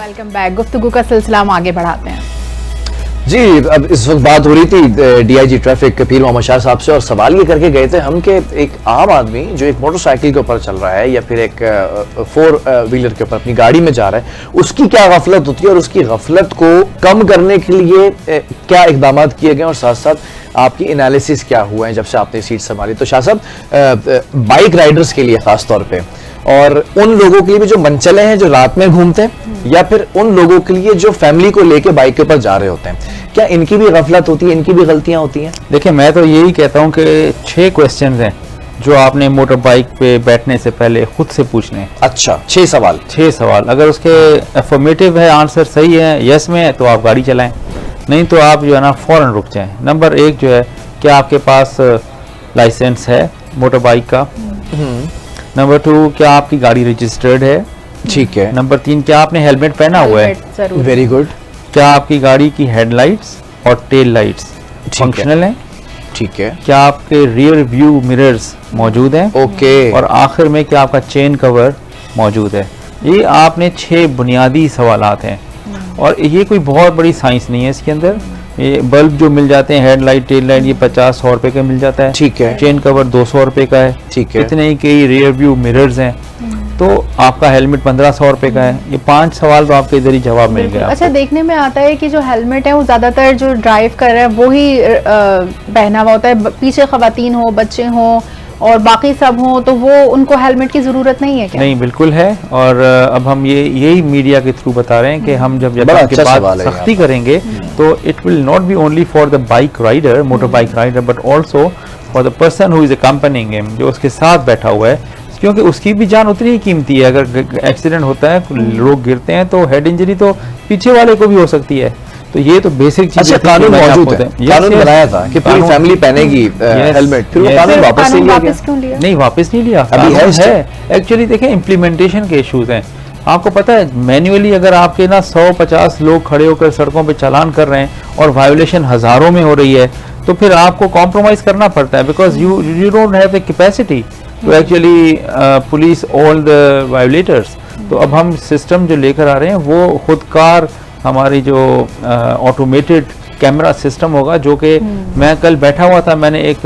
Welcome back. गुफ्तगू का सिलसिला हम आगे बढ़ाते हैं जी। अब इस वक्त बात हो रही थी डीआईजी ट्रैफिक पीर मोहम्मद शाह साहब से, और सवाल ये करके गए थे हम कि एक आम आदमी जो एक मोटरसाइकिल के ऊपर चल रहा है या फिर एक 4 व्हीलर के ऊपर अपनी गाड़ी में जा रहा है, उसकी क्या गफलत होती है और उसकी गफलत को कम करने के लिए क्या इकदाम किए गए और साथ साथ आपकी एनालिसिस क्या हुआ है जब से आपने सीट संभाली। तो शाह साहब, बाइक राइडर्स के लिए खास तौर पे और उन लोगों के लिए भी जो मनचले हैं जो रात में घूमते हैं, या फिर उन लोगों के लिए जो फैमिली को लेके बाइक के ऊपर जा रहे होते हैं, क्या इनकी भी गफलत होती है, इनकी भी गलतियां होती हैं? देखिए, मैं तो यही कहता हूं कि 6 क्वेश्चंस हैं जो आपने मोटर बाइक पे बैठने से पहले खुद से पूछने हैं। अच्छा, 6 सवाल। 6 सवाल, अगर उसके अफर्मेटिव है, आंसर सही है, यस में है, तो आप गाड़ी चलाएं, नहीं तो आप जो है ना फौरन रुक जाएं। नंबर 1 जो है, क्या आपके पास लाइसेंस है मोटर बाइक का? नंबर 2, क्या आपकी गाड़ी रजिस्टर्ड है? ठीक है। नंबर 3, क्या आपने हेलमेट पहना हुआ है? Very good. क्या आपकी गाड़ी की हेडलाइट्स और टेल लाइट्स फंक्शनल हैं? ठीक है। क्या आपके रियर व्यू मिरर्स मौजूद हैं? ओके। और आखिर में क्या आपका चेन कवर मौजूद है? ये आपने 6 बुनियादी सवालात हैं, और ये कोई बहुत बड़ी साइंस नहीं है इसके अंदर। ये बल्ब जो मिल जाते हैं, हेडलाइट, टेल लाइट, ये 50-100 रुपए का मिल जाता है। ठीक है। चेन कवर 200 रुपए का है। ठीक है। इतने ही कई रियर व्यू मिरर्स हैं, तो आपका हेलमेट 1500 रुपए का है। ये 5 सवाल तो आपके इधर ही जवाब मिल गया। अच्छा, देखने में आता है कि जो हेलमेट है वो ज्यादातर जो ड्राइव कर रहा है वो ही पहना हुआ होता है, पीछे खवातीन हो, बच्चे हों और बाकी सब हो, तो वो उनको हेलमेट की जरूरत नहीं है क्या? नहीं, बिल्कुल है। और अब हम यही मीडिया के थ्रू बता रहे हैं कि हम जब के बाद सख्ती करेंगे तो it will not be only for the bike rider, motor bike rider, but also for the person who is accompanying him, जो उसके साथ बैठा हुआ है, क्योंकि उसकी भी जान उतनी ही कीमती है। अगर एक्सीडेंट होता है, लोग गिरते हैं, तो हेड इंजरी तो पीछे वाले को भी हो सकती है। तो ये तो बेसिक चीज। अच्छा, कानून मौजूद है, कानून बनाया था कि पूरी फैमिली पहनेगी हेलमेट, फिर वो कानून वापस क्यों लिया? नहीं, वापस नहीं लिया, अभी है। एक्चुअली देखें, इम्प्लीमेंटेशन के इश्यूज हैं। आपको पता है, मैन्युअली अगर आपके ना 100-50 लोग खड़े होकर सड़कों पे चालान कर रहे हैं और वायोलेशन हजारों में हो रही है, तो फिर आपको कॉम्प्रोमाइज करना पड़ता है, because you don't have the capacity to actually police all the violators. तो अब हम सिस्टम जो लेकर आ रहे हैं वो खुदकार हमारी जो ऑटोमेटेड कैमरा सिस्टम होगा, जो कि मैं कल बैठा हुआ था, मैंने एक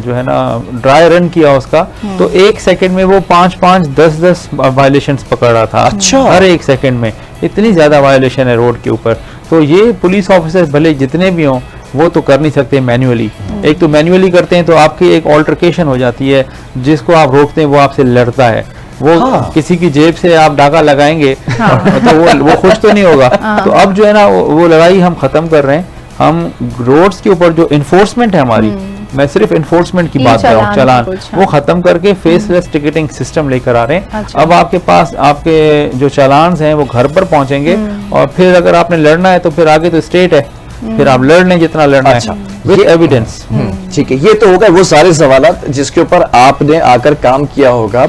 जो है ना ड्राई रन किया उसका, तो 1 सेकंड में वो 5-5, 10-10 वायलेशंस पकड़ रहा था। अच्छा। हर 1 सेकंड में इतनी ज्यादा वायलेशन है रोड के ऊपर। तो ये पुलिस ऑफिसर भले जितने भी हों, वो तो कर नहीं सकते मैन्युअली। एक तो मैन्युअली करते हैं तो आपकी एक ऑल्टरकेशन हो जाती है, जिसको आप रोकते हैं वो आपसे लड़ता है। वो किसी की जेब से आप डाका लगाएंगे तो वो खुश तो नहीं होगा। तो अब जो है ना वो लड़ाई हम खत्म कर रहे हैं। हम रोड्स के ऊपर जो इन्फोर्समेंट है हमारी, मैं सिर्फ इन्फोर्समेंट की बात कर रहा हूँ, चलान, वो खत्म करके फेसलेस टिकटिंग सिस्टम लेकर आ रहे हैं। अब आपके पास आपके जो चालान हैं वो घर पर पहुंचेंगे, और फिर अगर आपने लड़ना है तो फिर आगे तो स्टेट है, फिर आप लड़ लें जितना लड़ना है विद एविडेंस। ठीक है, ये तो होगा वो सारे सवालात जिसके ऊपर आपने आकर काम किया होगा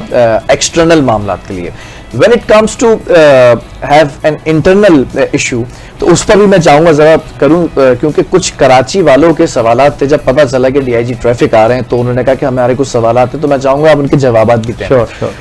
एक्सटर्नल मामला के लिए। When it comes to have an internal issue, तो उस पर भी मैं चाहूंगा जरा करूं, क्योंकि कुछ कराची वालों के सवालात थे। जब पता चला कि डीआईजी ट्रैफिक आ रहे हैं तो उन्होंने कहा कि हमारे कुछ सवालात हैं, तो मैं चाहूंगा आप उनके जवाब भी दें। श्योर।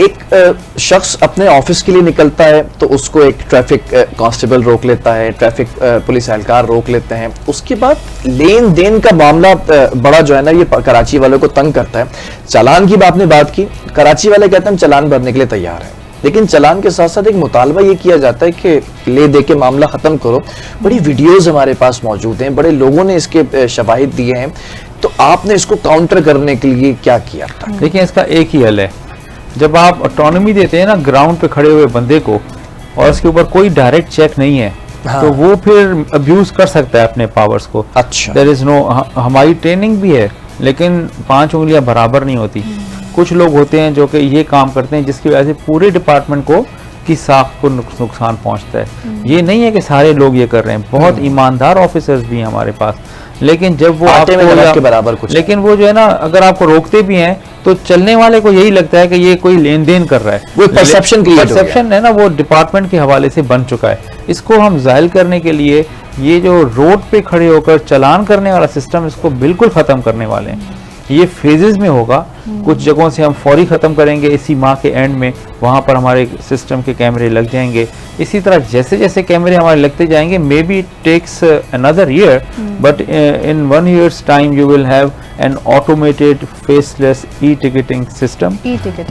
एक शख्स अपने ऑफिस के लिए निकलता है तो उसको एक ट्रैफिक कांस्टेबल रोक लेता है, ट्रैफिक पुलिस एहलकार रोक लेते हैं, उसके बाद लेन देन का मामला बड़ा जो है ना ये कराची वालों को तंग करता है। चालान की आपने बात की, कराची वाले कहते हैं हम चालान भरने के लिए तैयार हैं, लेकिन चालान के साथ साथ एक मुतालबा ये किया जाता है कि ले दे के मामला खत्म करो। बड़ी वीडियोज हमारे पास मौजूद हैं, बड़े लोगों ने इसके शवाहिद दिए हैं, तो आपने इसको काउंटर करने के लिए क्या किया था? देखिए, इसका एक ही हल है। जब आप ऑटोनॉमी देते हैं ना ग्राउंड पे खड़े हुए बंदे को, और उसके ऊपर कोई डायरेक्ट चेक नहीं है, तो वो फिर अब्यूज कर सकता है अपने पावर्स को। अच्छा। देयर इज नो, हमारी ट्रेनिंग भी है, लेकिन 5 उंगलियां बराबर नहीं होती। कुछ लोग होते हैं जो कि ये काम करते हैं जिसकी वजह से पूरे डिपार्टमेंट को की साख को नुकसान पहुंचता है। ये नहीं है कि सारे लोग ये कर रहे हैं, बहुत ईमानदार ऑफिसर्स भी हैं हमारे पास, लेकिन जब वो आपके बराबर कुछ, लेकिन वो जो है ना, अगर आपको रोकते भी हैं तो चलने वाले को यही लगता है कि ये कोई लेन देन कर रहा है। वो परसेप्शन है ना, वो डिपार्टमेंट के हवाले से बन चुका है। इसको हम जाहिल करने के लिए ये जो रोड पे खड़े होकर चालान करने वाला सिस्टम, इसको बिल्कुल खत्म करने वाले हैं। ये फेजेस में होगा। कुछ जगहों से हम फौरी ख़त्म करेंगे, इसी माह के एंड में वहाँ पर हमारे सिस्टम के कैमरे लग जाएंगे। इसी तरह जैसे जैसे कैमरे हमारे लगते जाएंगे, may be it takes another year, but in 1 year's time you will have an automated faceless e ticketing system,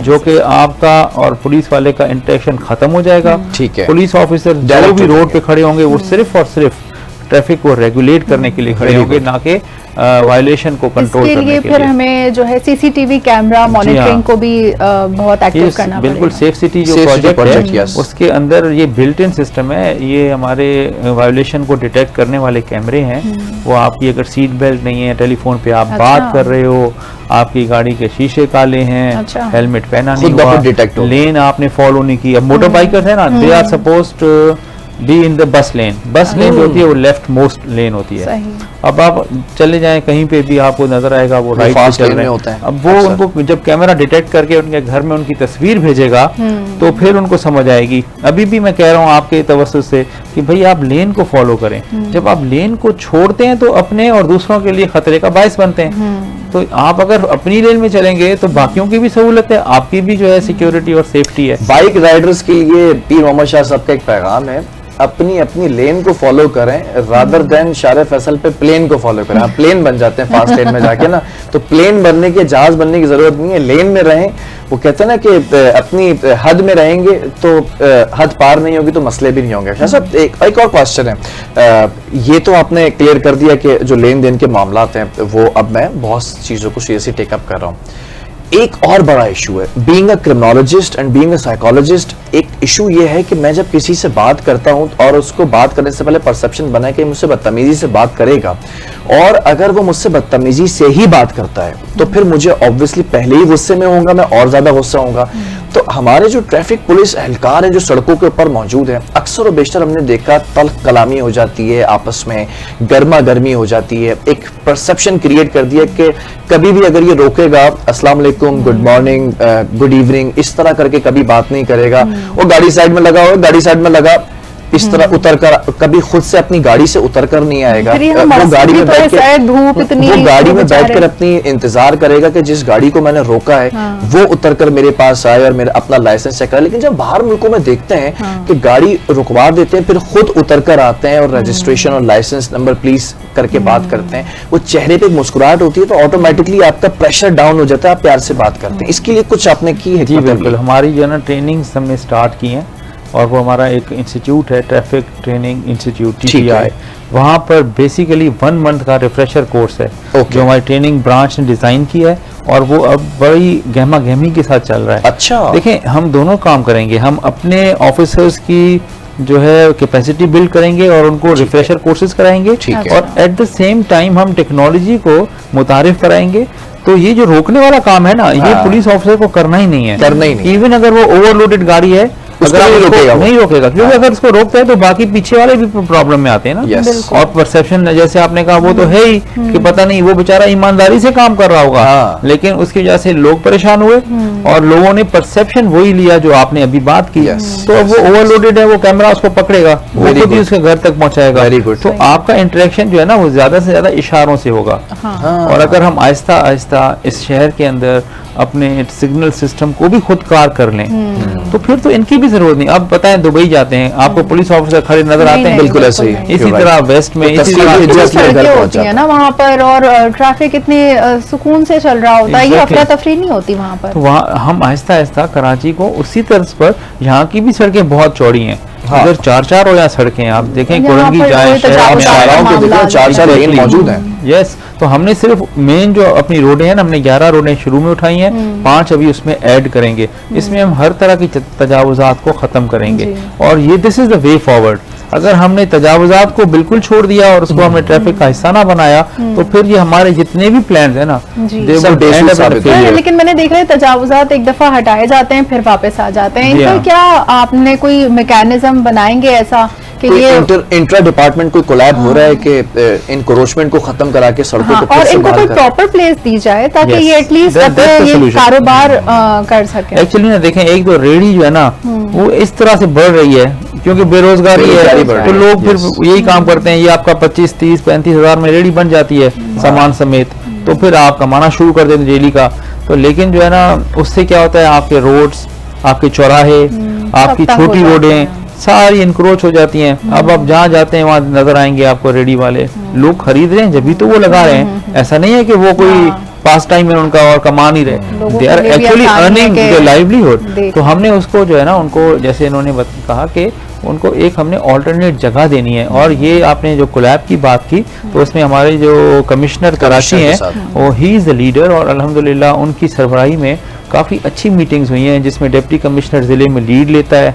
जो कि आपका और पुलिस वाले का इंटरेक्शन खत्म हो जाएगा। ठीक है। पुलिस ऑफिसर जो भी रोड पे खड़े होंगे वो सिर्फ और सिर्फ ट्रैफिक को रेगुलेट करने के लिए खड़े होंगे, ना कि वायलेशन को कंट्रोल करने के लिए। फिर हमें जो है सीसीटीवी कैमरा मॉनिटरिंग को भी बहुत एक्टिव करना पड़ेगा। बिल्कुल सेफ सिटी जो प्रोजेक्ट है उसके अंदर ये बिल्ट इन सिस्टम है। ये हमारे वायलेशन को डिटेक्ट करने वाले कैमरे हैं। वो आपकी अगर सीट बेल्ट नहीं है, टेलीफोन पे आप बात कर रहे हो, आपकी गाड़ी के शीशे काले हैं, हेलमेट पहना नहीं हुआ, लेन आपने फॉलो नहीं की। अब मोटर बाइकर्स है ना, they are supposed be in the bus lane. बस लेन जो होती है वो लेफ्ट मोस्ट लेन होती है। अब आप चले जाएं कहीं पे भी आपको नजर आएगा वो राइट पे चल रहे हैं। अब वो उनको जब कैमरा डिटेक्ट करके उनके घर में उनकी तस्वीर भेजेगा तो फिर उनको समझ आएगी। अभी भी मैं कह रहा हूँ आपके तवज्जुह से कि भाई आप लेन को फॉलो करें। जब आप लेन को छोड़ते हैं तो अपने और दूसरों के लिए खतरे का बायस बनते हैं। तो आप अगर अपनी लेन में चलेंगे तो बाकियों की भी सहूलत है, आपकी भी जो है सिक्योरिटी और सेफ्टी है। बाइक राइडर्स के लिए पीर मोहम्मद शाह साहब का एक पैगाम है, अपनी अपनी लेन को फॉलो करें रादर देन शारे फैसल पे प्लेन को फॉलो करें। आप प्लेन बन जाते हैं फास्ट लेन में जाके ना, तो प्लेन बनने के, जहाज बनने की जरूरत नहीं है, लेन में रहें। वो कहते हैं ना कि अपनी हद में रहेंगे तो हद पार नहीं होगी तो मसले भी नहीं होंगे। शाह एक और क्वेश्चन है, ये तो आपने क्लियर कर दिया कि जो लेन देन के मामलात हैं वो अब मैं बहुत चीजों को सीरियसली टेकअप कर रहा हूँ। एक और बड़ा इशू है, being a criminologist and being a psychologist, एक इशू ये है कि मैं जब किसी से बात करता हूं और उसको बात करने से पहले परसेप्शन बना कि मुझसे बदतमीजी से बात करेगा, और अगर वो मुझसे बदतमीजी से ही बात करता है तो फिर मुझे ऑब्वियसली पहले ही गुस्से में होऊंगा, मैं और ज्यादा गुस्सा होऊंगा। तो हमारे जो ट्रैफिक पुलिस एहलकार है जो सड़कों के ऊपर मौजूद है, अक्सर और बेशतर हमने देखा तल्ख कलामी हो जाती है, आपस में गर्मा गर्मी हो जाती है, एक परसेप्शन क्रिएट कर दिया कि कभी भी अगर ये रोकेगा अस्सलाम वालेकुम, गुड मॉर्निंग, गुड इवनिंग, इस तरह करके कभी बात नहीं करेगा। वो गाड़ी साइड में लगा हो, गाड़ी साइड में लगा, इस तरह उतर कर कभी खुद से अपनी गाड़ी से उतर कर नहीं आएगा। वो गाड़ी में बैठकर अपनी इंतजार करेगा कि जिस गाड़ी को मैंने रोका है वो उतर कर मेरे पास आए और मेरा अपना लाइसेंस चेक करे। लेकिन जब बाहर मुल्कों में देखते हैं कि गाड़ी रुकवा देते हैं, फिर खुद उतर कर आते हैं और रजिस्ट्रेशन और लाइसेंस नंबर प्लीज करके बात करते हैं, वो चेहरे पे मुस्कुराहट होती है तो ऑटोमेटिकली आपका प्रेशर डाउन हो जाता है, आप प्यार से बात करते हैं। इसके लिए कुछ आपने की है? जी बिल्कुल, हमारी जो है ना ट्रेनिंग हमने स्टार्ट की है और वो हमारा एक इंस्टीट्यूट है, ट्रैफिक ट्रेनिंग इंस्टीट्यूट TTI। वहाँ पर बेसिकली 1 month का रिफ्रेशर कोर्स है जो हमारी ट्रेनिंग ब्रांच ने डिज़ाइन किया है और वो अब बड़ी गहमा गहमी के साथ चल रहा है। अच्छा, देखें हम दोनों काम करेंगे, हम अपने ऑफिसर्स की जो है कैपेसिटी बिल्ड करेंगे और उनको रिफ्रेशर कोर्सेज कराएंगे, और एट द सेम टाइम हम टेक्नोलॉजी को मुतारिफ कराएंगे। तो ये जो रोकने वाला काम है ना, ये पुलिस ऑफिसर को करना ही नहीं है। इवन अगर वो ओवरलोडेड गाड़ी है नहीं रोकेगा, क्योंकि अगर उसको रोकता है तो बाकी पीछे वाले भी प्रॉब्लम में आते हैं ना। और परसेप्शन जैसे आपने कहा वो तो है ही कि पता नहीं वो बेचारा ईमानदारी से काम कर रहा होगा, लेकिन उसकी वजह से लोग परेशान हुए और लोगों ने परसेप्शन वही लिया जो आपने अभी बात की। तो अब वो ओवरलोडेड है, वो कैमरा उसको पकड़ेगा, वो खुद ही उसके घर तक पहुंचाएगा। तो आपका इंटरेक्शन जो है ना वो ज्यादा से ज्यादा इशारों से होगा। और अगर हम आहिस्ता आहिस्ता इस शहर के अंदर अपने सिग्नल सिस्टम को भी खुद कार कर लें तो फिर तो इनकी भी जरूरत नहीं। अब पता है दुबई जाते हैं आपको पुलिस ऑफिसर खड़े नजर आते हैं, बिल्कुल ऐसे ही। इसी तरह वेस्ट में इसी तरह होती है ना वहाँ पर, और ट्रैफिक इतने सुकून से चल रहा होता है, ये अफरा तफरी नहीं होती वहाँ पर। तो वहाँ हम आहिस्ता आहिस्ता कराची को उसी तर्ज पर, यहाँ की भी सड़कें बहुत चौड़ी हैं, अगर 4-4 हो या सड़कें आप देखें कोरंगी जाए शहर में 4-4 लेन मौजूद हैं। यस, तो हमने सिर्फ मेन जो अपनी रोडें हैं ना, हमने 11 रोडें शुरू में उठाई हैं, 5 अभी उसमें ऐड करेंगे। इसमें हम हर तरह की तजावुजात को खत्म करेंगे और ये this is the way forward. अगर हमने तजावुजात को बिल्कुल छोड़ दिया और उसको हमने ट्रैफिक का हिस्सा ना बनाया तो फिर ये हमारे जितने भी प्लान है ना, लेकिन मैंने देखा है तजावुजात एक दफा हटाए जाते हैं फिर वापस आ जाते हैं। इनका क्या आपने कोई मैकेनिज्म बनाएंगे ऐसा कि ये इंट्रा डिपार्टमेंट कोई कोलैब हो रहा है कि इनक्रोचमेंट को खत्म करा के सड़कों को और इनको कोई प्रॉपर प्लेस दी जाए ताकि ये एटलीस्ट ये कारोबार कर सके? एक्चुअली ना देखें, एक तो रेडी जो है ना वो इस तरह से बढ़ रही है क्योंकि बेरोजगारी है, तो लोग फिर यही काम करते हैं। ये आपका 25, 30, 35 हज़ार में रेडी बन जाती है सामान समेत। तो फिर आप कमाना शुरू कर देते डेली का। तो लेकिन जो है ना उससे क्या होता है, आपके रोड्स, आपके चौराहे, आपकी सब तंग हो छोटी जाते रोडें हैं। सारी इंक्रोच हो जाती हैं। अब आप जहाँ जाते हैं वहाँ नजर आएंगे आपको रेडी वाले, लोग खरीद रहे हैं जब भी तो वो लगा रहे हैं, ऐसा नहीं है कि वो कोई पास टाइम है उनका और कमा नहीं रहे, लोगों दे के आर लिए भी एक्चुअली आसानी है अर्निंग कि द लाइवलीहुड। देख तो हमने उसको जो है ना उनको, जैसे इन्होंने कहा कि उनको एक हमने ऑल्टरनेट जगह देनी है। और ये आपने जो कोलैब की बात की, तो उसमें हमारे जो कमिश्नर कराची के हैं साथ। वो ही इज़ द लीडर, और अल्हम्दुलिल्लाह उनकी सरबराही में काफ़ी अच्छी मीटिंग्स हुई हैं, जिसमें डिप्टी कमिश्नर ज़िले में लीड लेता है,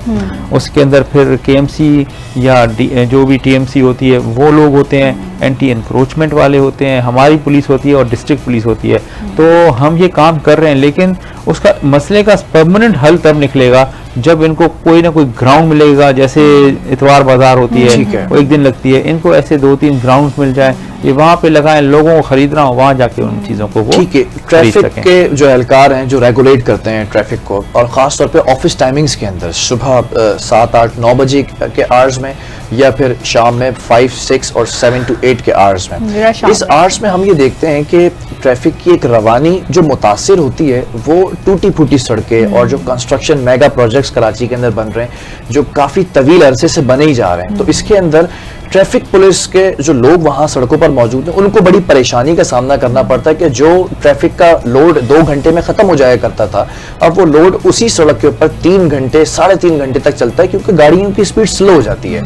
उसके अंदर फिर केएमसी या जो भी टीएमसी होती है वो लोग होते हैं, एंटी एनक्रोचमेंट वाले होते हैं, हमारी पुलिस होती है और डिस्ट्रिक्ट पुलिस होती है। तो हम ये काम कर रहे हैं, लेकिन उसका मसले का परमानेंट हल तब निकलेगा जब इनको कोई ना कोई ग्राउंड मिलेगा। जैसे इतवार बाजार होती ठीक है। है, वो एक दिन लगती है, इनको ऐसे 2-3 ग्राउंड्स मिल जाए, ये वहाँ पे लगाएं, लोगों को खरीदना हो वहाँ जाके उन चीज़ों को वो ठीक है। खरीद ट्रैफिक सकें। के जो एहलकार हैं जो रेगुलेट करते हैं ट्रैफिक को, और ख़ास तौर पे ऑफिस टाइमिंग्स के अंदर सुबह 7, 8, 9 बजे के आवर्स में, या फिर शाम में 5, 6 और 7 to 8 के आवर्स मेरा में, शाम इस में। आवर्स में हम ये देखते हैं कि ट्रैफिक की एक रवानी जो मुतासिर होती है वो टूटी फूटी सड़कें और जो कंस्ट्रक्शन मेगा प्रोजेक्ट्स कराची के अंदर बन रहे हैं जो काफ़ी तवील अरसे से बने ही जा रहे हैं, तो इसके अंदर ट्रैफिक पुलिस के जो लोग वहां सड़कों पर मौजूद हैं उनको बड़ी परेशानी का सामना करना पड़ता है कि जो ट्रैफिक का लोड 2 घंटे में खत्म हो जाया करता था, अब वो लोड उसी सड़क के ऊपर 3 घंटे 3.5 घंटे तक चलता है, क्योंकि गाड़ियों की स्पीड स्लो हो जाती है।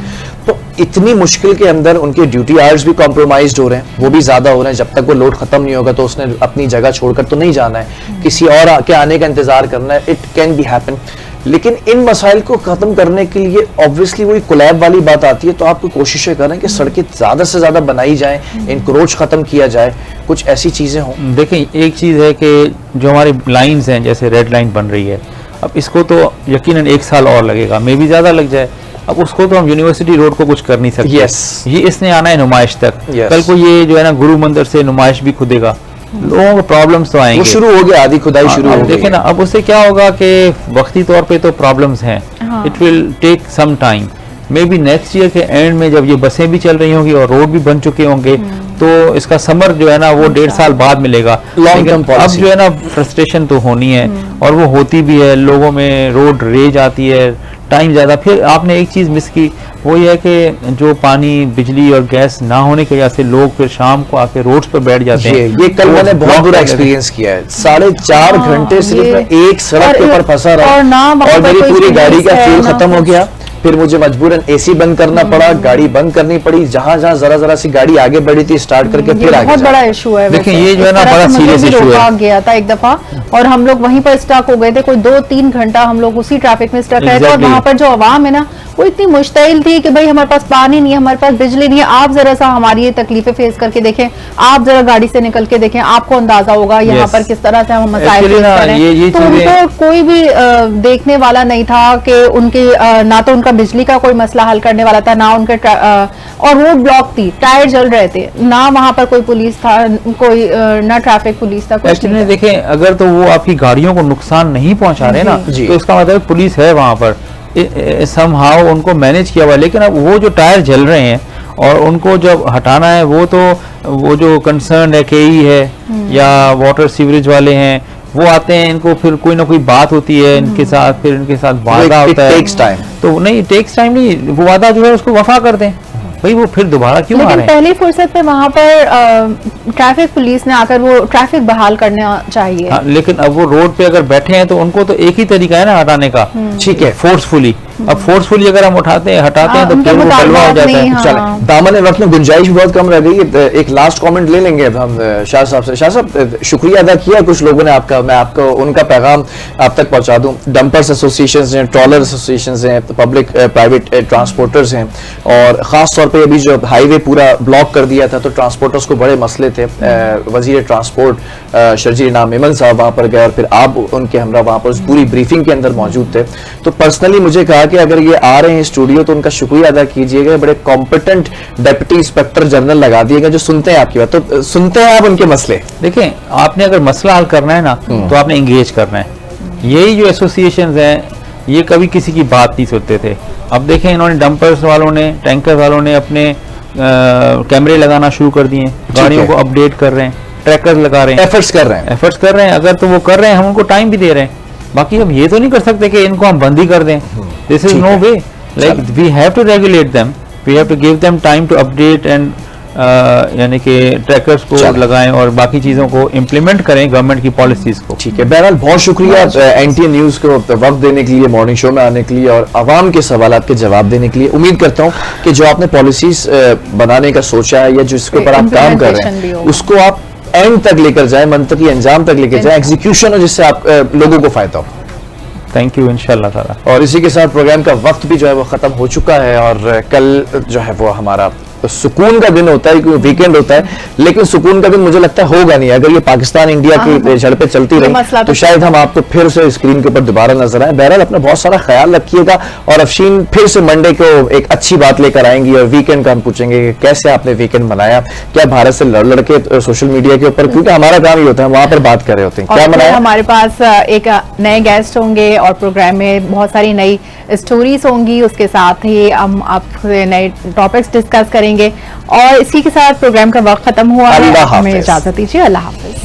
तो इतनी मुश्किल के अंदर उनके ड्यूटी आवर्स भी कॉम्प्रोमाइज हो रहे हैं, वो भी ज्यादा हो रहे हैं। जब तक वो लोड खत्म नहीं होगा तो उसने अपनी जगह छोड़कर तो नहीं जाना है, किसी और के आने का इंतजार करना है, इट कैन बी हैपन। लेकिन इन मसाइल को खत्म करने के लिए ऑब्वियसली वही कोलैब वाली बात आती है, तो आपको कोशिशें करें कि सड़कें ज्यादा से ज्यादा बनाई जाएं, इंक्रोच खत्म किया जाए, कुछ ऐसी चीजें हों। देखें, एक चीज़ है कि जो हमारी लाइंस हैं, जैसे रेड लाइन बन रही है, अब इसको तो यकीनन 1 साल और लगेगा, मे भी ज़्यादा लग जाए। अब उसको तो हम यूनिवर्सिटी रोड को कुछ कर नहीं सकते। Yes. ये इसने आना है नुमाइश तक। Yes. कल को ये जो है ना गुरु मंदिर से नुमाइश भी खुदेगा, लोगों को प्रॉब्लम्स तो वो आएंगे। शुरू हो गया, आधी खुदाई शुरू हो अब गई देखें ना, अब उससे क्या होगा कि वक्ती तौर पे तो प्रॉब्लम्स हैं, it will take some time, may be next year के एंड में जब ये बसें भी चल रही होंगी और रोड भी बन चुके होंगे, तो इसका समर जो है ना वो 1.5 साल बाद मिलेगा। Long लेकिन term अब policy। जो है ना फ्रस्ट्रेशन तो होनी है, और वो होती भी है, लोगों में रोड रेज आती है, टाइम ज़्यादा। फिर आपने एक चीज़ मिस की, वो ये है कि जो पानी, बिजली और गैस ना होने की वजह से लोग फिर शाम को आके रोड्स पर बैठ जाते हैं। ये कल रोड्स मैंने बहुत block बुरा कर देते हैं। एक्सपीरियंस किया है। 4.5 घंटे सिर्फ ये- मैं एक सड़क के और- ऊपर फंसा रहा और ना वहाँ और पर मेरी कोई पूरी गाड़ी का पुलिस है, फ्यूल ना खत्म हो कुछ। गया। फिर मुझे मजबूरन एसी बंद करना पड़ा, गाड़ी बंद करनी पड़ी, जहां जहां जरा जरा सी गाड़ी आगे बढ़ी थी स्टार्ट करके ये फिर आगे बहुत जा। बड़ा इशू है। देखिए, वैसे। ये जो है इस ना तरह बड़ा से मुझे serious भी issue है। रोका गया था एक दफा, और हम लोग वहीं पर स्टक हो गए थे, कोई 2-3 घंटा हम लोग उसी ट्रैफिक में स्टक रहे थे। और Exactly। वहां पर जो आवाम है ना, वो इतनी मुश्तइल थी कि भाई हमारे पास पानी नहीं है, हमारे पास बिजली नहीं है, आप जरा सा हमारी ये तकलीफें फेस करके देखें, आप जरा गाड़ी से निकल के देखें, आपको अंदाजा होगा यहाँ Yes। पर किस तरह से हम मसाइल Actually फेस ना, कर रहे ये हैं। तो चीजें- उनको कोई भी देखने वाला नहीं था कि उनके ना तो उनका बिजली का कोई मसला हल करने वाला था, ना उनके और रोड ब्लॉक थी, टायर जल रहे थे, ना वहां पर कोई पुलिस था, कोई ना ट्रैफिक पुलिस था, कुछ एक्चुअली नहीं था। देखें, अगर तो वो आपकी गाड़ियों को नुकसान नहीं पहुंचा रहे ना, जी। तो इसका मतलब पुलिस है वहां पर, समहाउ उनको मैनेज किया हुआ है। लेकिन अब वो जो टायर जल रहे हैं और उनको जब हटाना है, वो जो कंसर्न है केई है या वाटर सीवरेज वाले हैं, वो आते हैं, इनको फिर कोई ना कोई बात होती है इनके साथ, फिर इनके साथ वादा होता है। Takes time. तो नहीं, टेक्स टाइम नहीं, वो वादा जो है उसको वफा कर दें भाई, वो फिर दोबारा क्यों आ लेकिन रहे हैं? पहली फुर्सत में वहां पर ट्रैफिक पुलिस ने आकर वो ट्रैफिक बहाल करना चाहिए। हाँ, लेकिन अब वो रोड पे अगर बैठे हैं तो उनको तो एक ही तरीका है ना हटाने का, ठीक है। फोर्सफुली। अब फोर्सफुली अगर हम हटाते हैं तो उनके फिर वो मुताबिक बलवा हो जाता नहीं, है। हाँ। चले, दामन वक्त में गुंजाइश भी बहुत कम रह गई है। एक लास्ट कमेंट ले लेंगे अब हम शाह साहब से। शाह साहब, शुक्रिया अदा किया कुछ लोगों ने आपका, मैं आपको उनका पैगाम आप तक पहुंचा दूं। डंपर्स एसोसिएशन हैं, ट्रॉलर एसोसिएशन हैं, पब्लिक प्राइवेट ट्रांसपोर्टर्स हैं, और ख़ास तौर पर अभी जो हाईवे पूरा ब्लॉक कर दिया था तो ट्रांसपोर्टर्स को बड़े मसले थे। वजीर ट्रांसपोर्ट शर्जील नाम मेमन साहब वहाँ पर गए और फिर आप उनके हमरा वहाँ पर उस पूरी ब्रीफिंग के अंदर मौजूद थे। तो पर्सनली मुझे कहा कि अगर ये आ रहे हैं स्टूडियो तो उनका शुक्रिया अदा कीजिएगा, बड़े कॉम्पिटेंट डिप्टी इंस्पेक्टर जनरल लगा दिएगा जो सुनते हैं आपकी बात। तो सुनते हैं आप उनके मसले। देखें, आपने अगर मसला हल करना है ना तो आपने इंगेज करना है। यही जो एसोसिएशंस हैं ये कभी किसी की बात नहीं सुनते थे। अब देखें, इन्होंने डंपर्स वालों ने, टैंकर वालों ने अपने कैमरे लगाना शुरू कर दिए, गाड़ियों को अपडेट कर रहे हैं। ट्रैकर लगा रहे हैं, एफर्ट्स कर रहे हैं। एफर्ट्स कर रहे हैं, अगर तो वो कर रहे हैं, हम उनको टाइम भी दे रहे हैं। बाकी हम ये तो नहीं कर सकते कि इनको हम बंद ही कर दें, दिस इज ठीक नो है। वे, like we have to regulate them, we have to give them time to update and यानी कि ट्रैकर्स को चलो। लगाएं और बाकी चीज़ों को इम्प्लीमेंट करें गवर्नमेंट की पॉलिसीज को। ठीक है, बहरहाल बहुत शुक्रिया एनटीए न्यूज को वक्त देने के लिए, मॉर्निंग शो में आने के लिए और आवाम के सवालात के जवाब देने के लिए। उम्मीद करता हूँ कि जो आपने पॉलिसीज बनाने का सोचा है या जिसके ऊपर आप काम कर रहे Implementation भी हैं होगा। उसको आप एंड तक लेकर जाए, मंतकी अंजाम तक लेकर जाए, एग्जीक्यूशन हो जिससे आप लोगों को फायदा हो। थैंक यू, इंशाल्लाह ताला। और इसी के साथ प्रोग्राम का वक्त भी जो है वो खत्म हो चुका है और कल जो है वो हमारा सुकून का दिन होता है क्योंकि वीकेंड होता है, लेकिन सुकून का दिन मुझे लगता है होगा नहीं। अगर ये पाकिस्तान इंडिया की झड़पें चलती ये रही मसला तो तो शायद हम आपको फिर से स्क्रीन के ऊपर दोबारा नजर आए। बहरहाल अपना बहुत सारा ख्याल रखिएगा और अफशीन फिर से मंडे को एक अच्छी बात लेकर आएंगी और वीकेंड का हम पूछेंगे कि कैसे आपने वीकेंड मनाया, क्या भारत से लड़ लड़के सोशल मीडिया के ऊपर, क्योंकि हमारा काम ही होता है वहां पर बात कर रहे होते हैं, और क्या फिर मनाया। हमारे पास एक नए गेस्ट होंगे और प्रोग्राम में बहुत सारी नई स्टोरीज होंगी, उसके साथ ही हम आपसे नए टॉपिक्स डिस्कस करेंगे। और इसी के साथ प्रोग्राम का वक्त खत्म हुआ है, अल्लाह हमें हाफिज। इजाजत दीजिए, अल्लाह हाफिज।